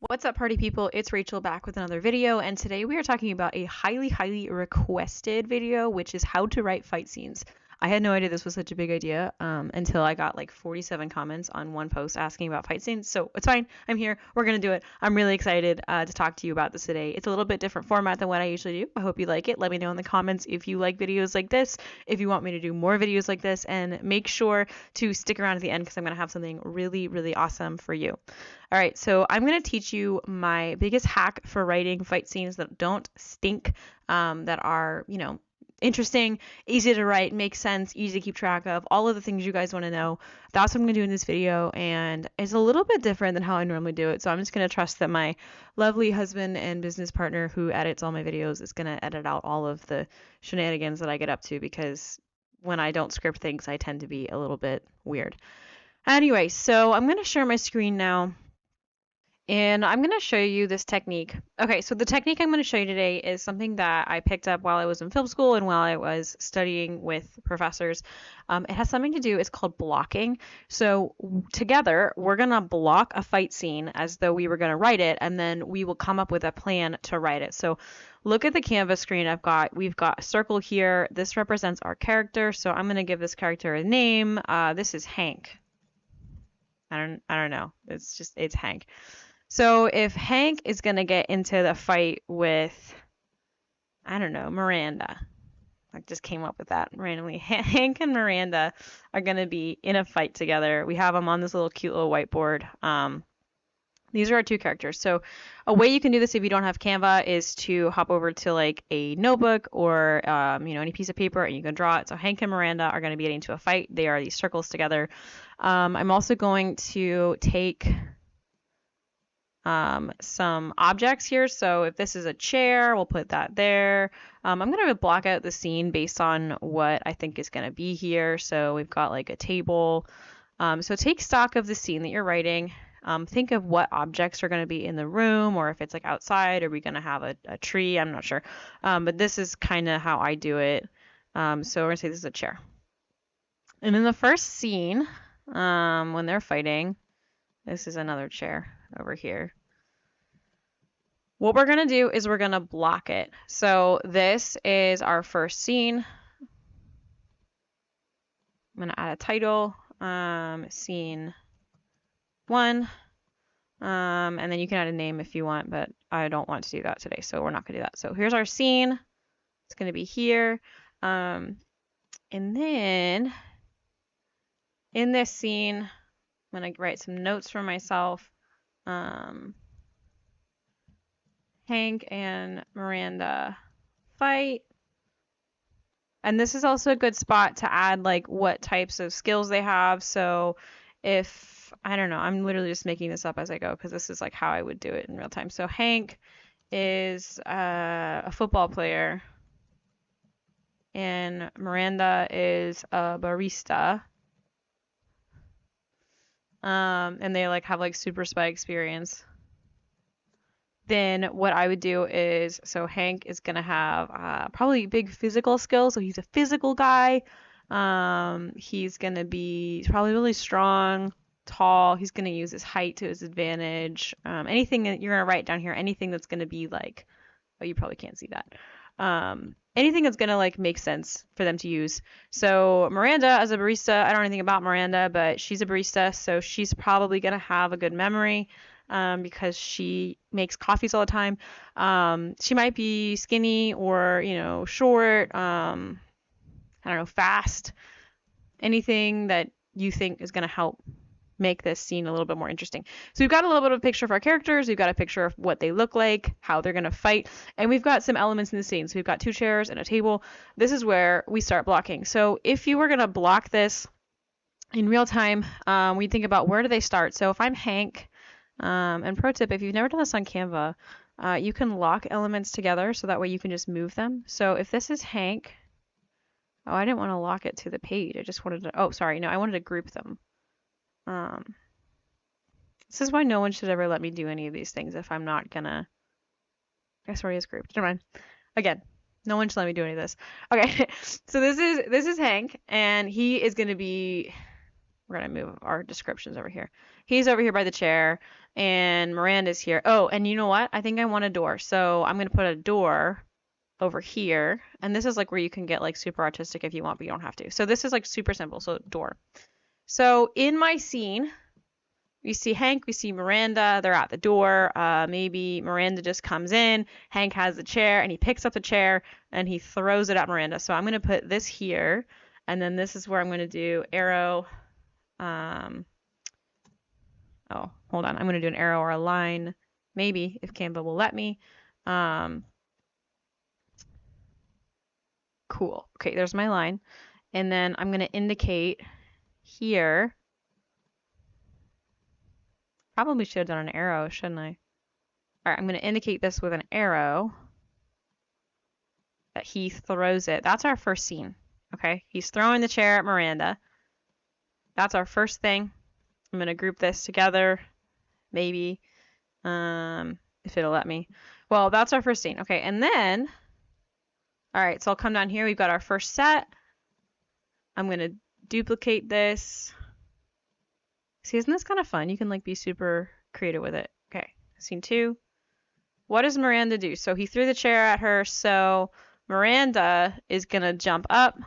What's up, party people? It's Rachel back with another video, and today we are talking about a highly requested video, which is how to write fight scenes. I had no idea this was such a big idea until I got like 47 comments on one post asking about fight scenes. So it's fine. I'm here. We're going to do it. I'm really excited to talk to you about this today. It's a little bit different format than what I usually do. I hope you like it. Let me know in the comments if you like videos like this, if you want me to do more videos like this, and make sure to stick around at the end because I'm going to have something really awesome for you. All right, so I'm going to teach you my biggest hack for writing fight scenes that don't stink, that are, interesting, easy to write, make sense, easy to keep track of, all of the things you guys want to know. That's what I'm going to do in this video, and it's a little bit different than how I normally do it, so I'm just going to trust that my lovely husband and business partner who edits all my videos is going to edit out all of the shenanigans that I get up to, because when I don't script things, I tend to be a little bit weird. Anyway, so I'm going to share my screen now. And I'm going to show you this technique. Okay, so the technique I'm going to show you today is something that I picked up while I was in film school and while I was studying with professors. It has something to do, it's called blocking. So together, we're going to block a fight scene as though we were going to write it, and then we will come up with a plan to write it. So look at the canvas screen we've got a circle here. This represents our character. So I'm going to give this character a name. This is Hank. I don't know. It's Hank. So if Hank is going to get into the fight with, I don't know, Miranda. I just came up with that randomly. Hank and Miranda are going to be in a fight together. We have them on this little cute little whiteboard. These are our two characters. So a way you can do this if you don't have Canva is to hop over to like a notebook or any piece of paper and you can draw it. So Hank and Miranda are going to be getting into a fight. They are these circles together. I'm also going to take some objects here. So if this is a chair, we'll put that there. I'm going to block out the scene based on what I think is going to be here. So we've got like a table. So take stock of the scene that you're writing. Think of what objects are going to be in the room, or if it's like outside, are we going to have a tree? I'm not sure. But this is kind of how I do it. So we're going to say this is a chair. And in the first scene, when they're fighting, this is another chair over here. What we're going to do is we're going to block it. So this is our first scene. I'm going to add a title, scene 1. And then you can add a name if you want, but I don't want to do that today, so we're not going to do that. So here's our scene. It's going to be here. And then in this scene, I'm going to write some notes for myself. Hank and Miranda fight. And this is also a good spot to add like what types of skills they have. So if, I don't know, I'm literally just making this up as I go because this is like how I would do it in real time. So Hank is a football player and Miranda is a barista. And they like have like super spy experience. Then what I would do is, so Hank is going to have probably big physical skills. So he's a physical guy. He's going to be probably really strong, tall. He's going to use his height to his advantage. Anything that you're going to write down here, anything that's going to be like, oh, you probably can't see that. Anything that's going to like make sense for them to use. So Miranda as a barista, I don't know anything about Miranda, but she's a barista. So she's probably going to have a good memory. Because she makes coffees all the time. She might be skinny or, short, I don't know, fast. Anything that you think is going to help make this scene a little bit more interesting. So we've got a little bit of a picture of our characters. We've got a picture of what they look like, how they're going to fight. And we've got some elements in the scene. So we've got 2 chairs and a table. This is where we start blocking. So if you were going to block this in real time, we think about where do they start. So if I'm Hank, and pro tip, if you've never done this on Canva, you can lock elements together so that way you can just move them. So if this is Hank, oh, I didn't want to lock it to the page. I just wanted to, oh, sorry, no, I wanted to group them. This is why no one should ever let me do any of these things if I'm not gonna, I guess where he is grouped. Never mind. Again, no one should let me do any of this. Okay, so this is Hank, and he is gonna be, we're going to move our descriptions over here. He's over here by the chair. and Miranda's here. Oh, and you know what? I think I want a door. So I'm going to put a door over here. And this is like where you can get like super artistic if you want, but you don't have to. So this is like super simple. So door. So in my scene, we see Hank, we see Miranda, they're at the door. Maybe Miranda just comes in, Hank has the chair, and he picks up the chair and he throws it at Miranda. So I'm going to put this here, and then this is where I'm going to do arrow. Oh, hold on. I'm going to do an arrow or a line, maybe, if Canva will let me. Cool. Okay, there's my line. And then I'm going to indicate here. Probably should have done an arrow, shouldn't I? All right, I'm going to indicate this with an arrow that he throws it. That's our first scene. Okay, he's throwing the chair at Miranda. That's our first thing. I'm going to group this together, maybe, if it'll let me. Well, that's our first scene. Okay, and then, all right, so I'll come down here. We've got our first set. I'm going to duplicate this. See, isn't this kind of fun? You can like be super creative with it. Okay, scene 2. What does Miranda do? So he threw the chair at her, so Miranda is going to jump up.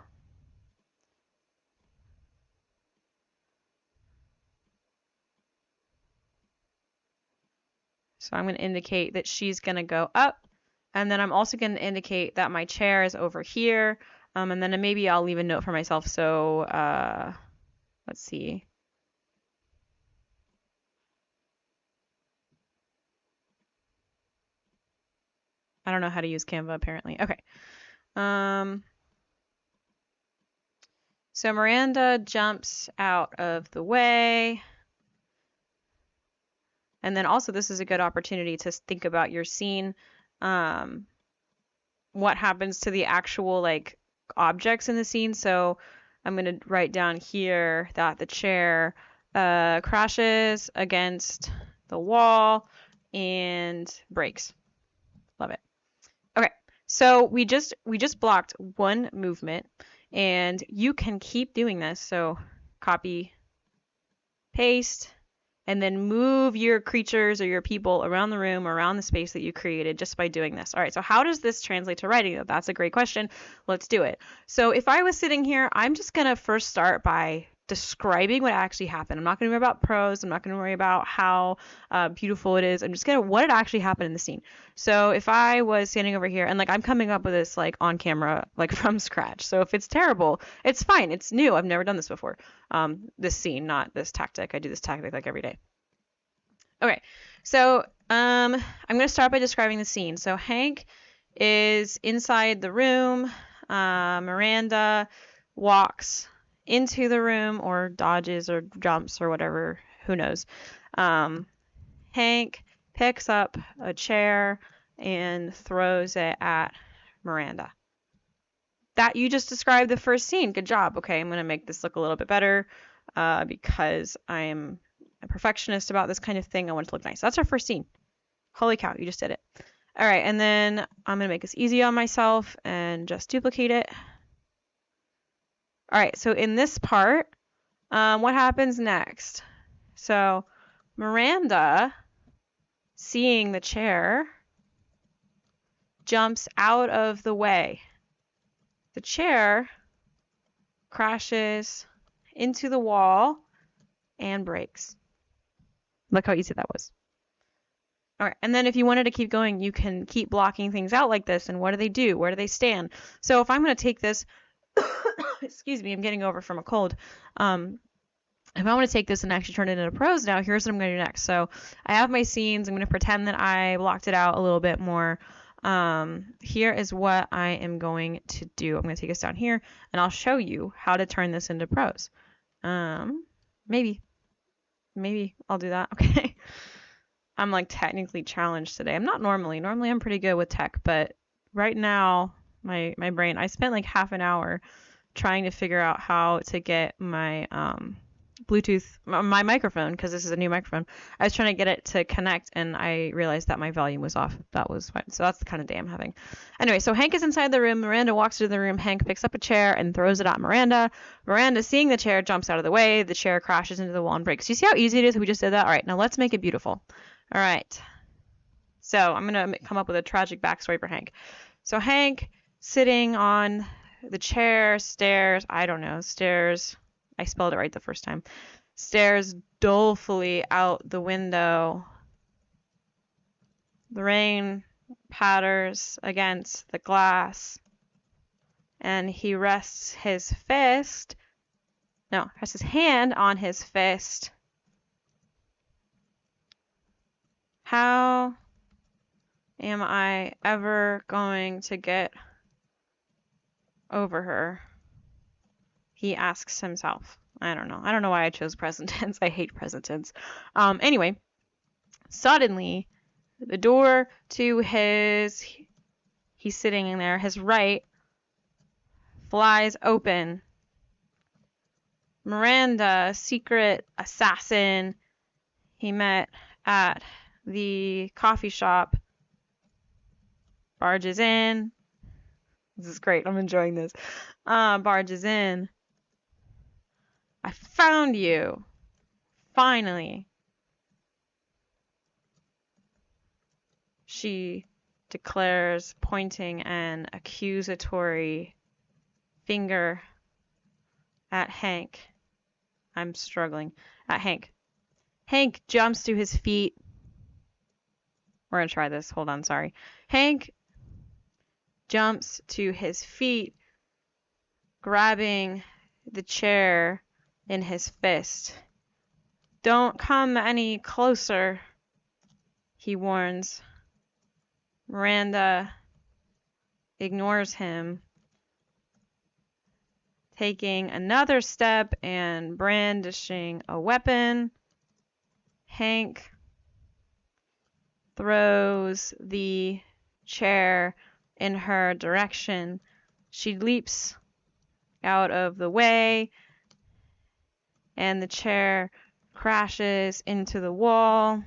So I'm going to indicate that she's going to go up. And then I'm also going to indicate that my chair is over here. And then maybe I'll leave a note for myself. So let's see. I don't know how to use Canva apparently. Okay. So Miranda jumps out of the way. And then also this is a good opportunity to think about your scene. What happens to the actual like objects in the scene. So I'm going to write down here that the chair crashes against the wall and breaks. Love it. Okay, so we just blocked one movement, and you can keep doing this. So copy, paste, and then move your creatures or your people around the room, around the space that you created just by doing this. All right, so how does this translate to writing? That's a great question. Let's do it. So if I was sitting here, I'm just going to first start by describing what actually happened. I'm not going to worry about prose. I'm not going to worry about how beautiful it is. I'm just going to what had actually happened in the scene. So if I was standing over here and like I'm coming up with this like on camera, like from scratch. So if it's terrible, it's fine. It's new. I've never done this before. This scene, not this tactic. I do this tactic like every day. Okay, so I'm going to start by describing the scene. So Hank is inside the room. Miranda walks into the room or dodges or jumps or whatever, who knows. Hank picks up a chair and throws it at Miranda. That you just described the first scene. Good job. Okay, I'm going to make this look a little bit better because I am a perfectionist about this kind of thing. I want it to look nice. That's our first scene. Holy cow, you just did it. All right, and then I'm going to make this easy on myself and just duplicate it. All right, so in this part, what happens next? So Miranda, seeing the chair, jumps out of the way. The chair crashes into the wall and breaks. Look how easy that was. All right, and then if you wanted to keep going, you can keep blocking things out like this. And what do they do? Where do they stand? So if I'm going to take this, excuse me, I'm getting over from a cold. If I want to take this and actually turn it into prose now, here's what I'm going to do next. So I have my scenes. I'm going to pretend that I blocked it out a little bit more. Here is what I am going to do. I'm going to take us down here, and I'll show you how to turn this into prose. Maybe I'll do that. Okay. I'm like technically challenged today. I'm not normally. Normally I'm pretty good with tech, but right now my brain, I spent like half an hour trying to figure out how to get my Bluetooth, my microphone, because this is a new microphone. I was trying to get it to connect, and I realized that my volume was off. That was fine. So that's the kind of day I'm having. Anyway, so Hank is inside the room. Miranda walks into the room. Hank picks up a chair and throws it at Miranda. Miranda, seeing the chair, jumps out of the way. The chair crashes into the wall and breaks. You see how easy it is? We just did that? All right, now let's make it beautiful. All right. So I'm going to come up with a tragic backstory for Hank. So Hank, sitting on the chair, stares, I spelled it right the first time, stares dolefully out the window. The rain patters against the glass, and he rests his hand on his fist. How am I ever going to get over her? He asks himself. I don't know. I don't know why I chose present tense. I hate present tense. Anyway, suddenly the door to he's sitting in there, his right, flies open. Miranda, secret assassin he met at the coffee shop, barges in. This is great. I'm enjoying this. Barges in. I found you. Finally. She declares, pointing an accusatory finger at Hank. I'm struggling. At Hank. Hank jumps to his feet. We're going to try this. Hold on, sorry. Hank jumps to his feet, grabbing the chair in his fist. Don't come any closer, he warns. Miranda ignores him, taking another step and brandishing a weapon. Hank throws the chair in her direction. She leaps out of the way, and the chair crashes into the wall,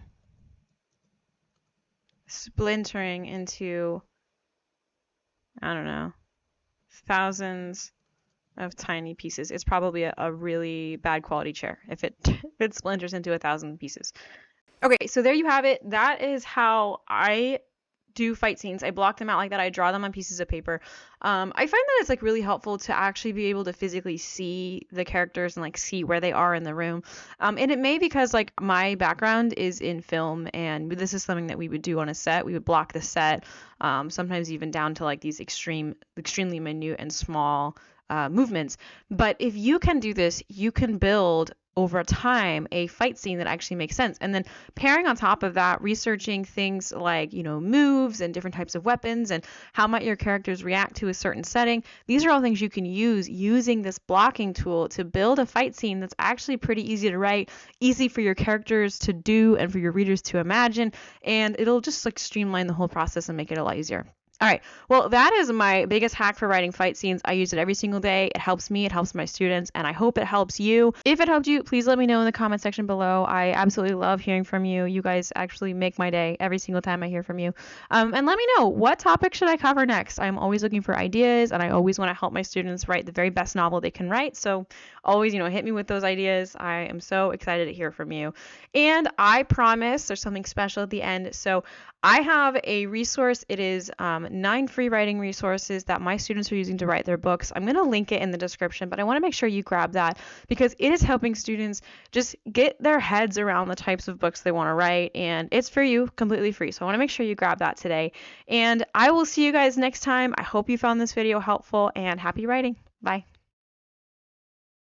splintering into, I don't know, thousands of tiny pieces. It's probably a really bad quality chair if it splinters into 1,000 pieces. Okay, so there you have it. That is how I do fight scenes. I block them out like that. I draw them on pieces of paper. I find that it's like really helpful to actually be able to physically see the characters and like see where they are in the room. And it may because like my background is in film, and this is something that we would do on a set. We would block the set, sometimes even down to like these extremely minute and small movements. But if you can do this, you can build over time a fight scene that actually makes sense. And then pairing on top of that, researching things like, moves and different types of weapons and how might your characters react to a certain setting. These are all things you can use using this blocking tool to build a fight scene that's actually pretty easy to write, easy for your characters to do and for your readers to imagine, and it'll just like streamline the whole process and make it a lot easier. All right, well, that is my biggest hack for writing fight scenes. I use it every single day. It helps me, it helps my students, and I hope it helps you. If it helped you, please let me know in the comment section below. I absolutely love hearing from you. You guys actually make my day every single time I hear from you. And let me know, what topic should I cover next? I'm always looking for ideas, and I always want to help my students write the very best novel they can write. So always, hit me with those ideas. I am so excited to hear from you. And I promise there's something special at the end. So I have a resource. It is 9 free writing resources that my students are using to write their books. I'm going to link it in the description, but I want to make sure you grab that because it is helping students just get their heads around the types of books they want to write, and it's for you, completely free. So I want to make sure you grab that today, and I will see you guys next time. I hope you found this video helpful, and happy writing. Bye.